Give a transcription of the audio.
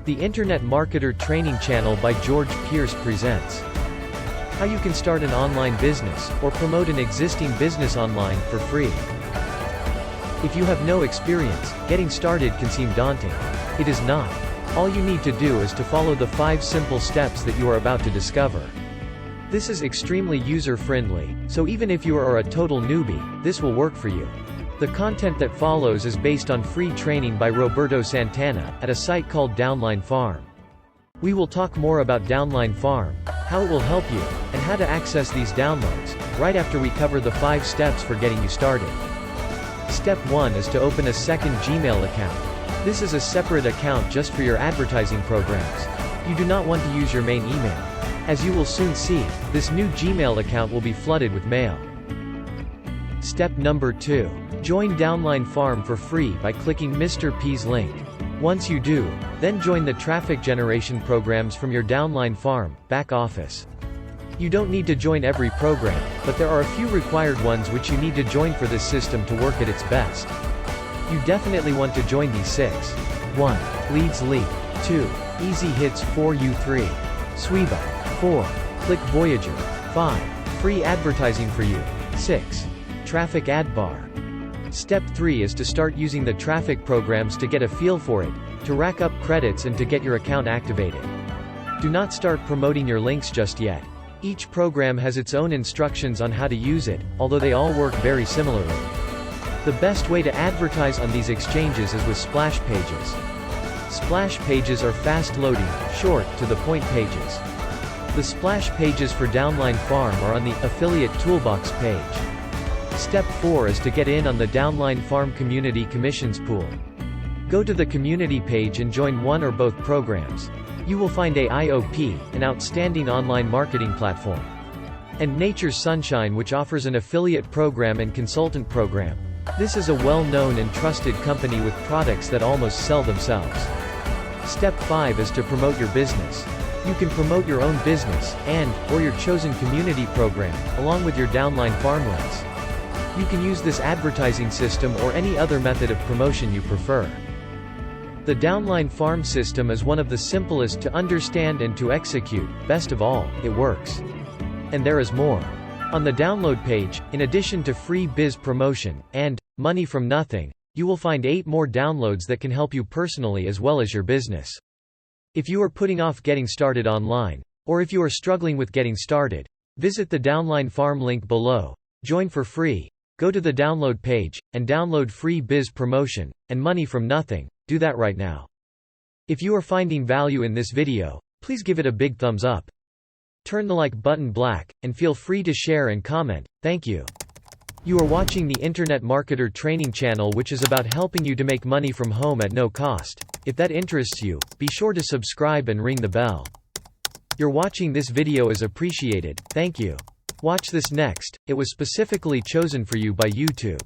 The Internet Marketer Training Channel by George Pierce presents how you can start an online business, or promote an existing business online for free. If you have no experience, getting started can seem daunting. It is not. All you need to do is to follow the 5 simple steps that you are about to discover. This is extremely user-friendly, so even if you are a total newbie, this will work for you. The content that follows is based on free training by Roberto Santana, at a site called Downline Farm. We will talk more about Downline Farm, how it will help you, and how to access these downloads, right after we cover the 5 steps for getting you started. Step 1 is to open a second Gmail account. This is a separate account just for your advertising programs. You do not want to use your main email. As you will soon see, this new Gmail account will be flooded with mail. Step number 2. Join Downline Farm for free by clicking Mr. P's link. Once you do, then join the traffic generation programs from your Downline Farm back office. You don't need to join every program, but there are a few required ones which you need to join for this system to work at its best. You definitely want to join these 6. 1. Leads Leap. 2. Easy Hits for You. 3. Sweeba. 4. Click Voyager. 5. Free advertising for you. 6. Traffic Ad Bar. Step 3 is to start using the traffic programs to get a feel for it, to rack up credits and to get your account activated. Do not start promoting your links just yet. Each program has its own instructions on how to use it, although they all work very similarly. The best way to advertise on these exchanges is with splash pages. Splash pages are fast-loading, short, to-the-point pages. The splash pages for Downline Farm are on the Affiliate Toolbox page. Step 4 is to get in on the Downline Farm Community Commissions Pool. Go to the community page and join one or both programs. You will find AIOP, an outstanding online marketing platform, and Nature's Sunshine, which offers an affiliate program and consultant program. This is a well-known and trusted company with products that almost sell themselves. Step 5 is to promote your business. You can promote your own business, or your chosen community program, along with your Downline Farm links. You can use this advertising system or any other method of promotion you prefer. The Downline Farm system is one of the simplest to understand and to execute. Best of all, it works. And there is more. On the download page, in addition to free biz promotion, and money from nothing, you will find 8 more downloads that can help you personally as well as your business. If you are putting off getting started online, or if you are struggling with getting started, visit the Downline Farm link below, join for free, go to the download page, and download free biz promotion, and money from nothing. Do that right now. If you are finding value in this video, please give it a big thumbs up. Turn the like button black, and feel free to share and comment. Thank you. You are watching the Internet Marketer Training Channel, which is about helping you to make money from home at no cost. If that interests you, be sure to subscribe and ring the bell. Your watching this video is appreciated. Thank you. Watch this next. It was specifically chosen for you by YouTube.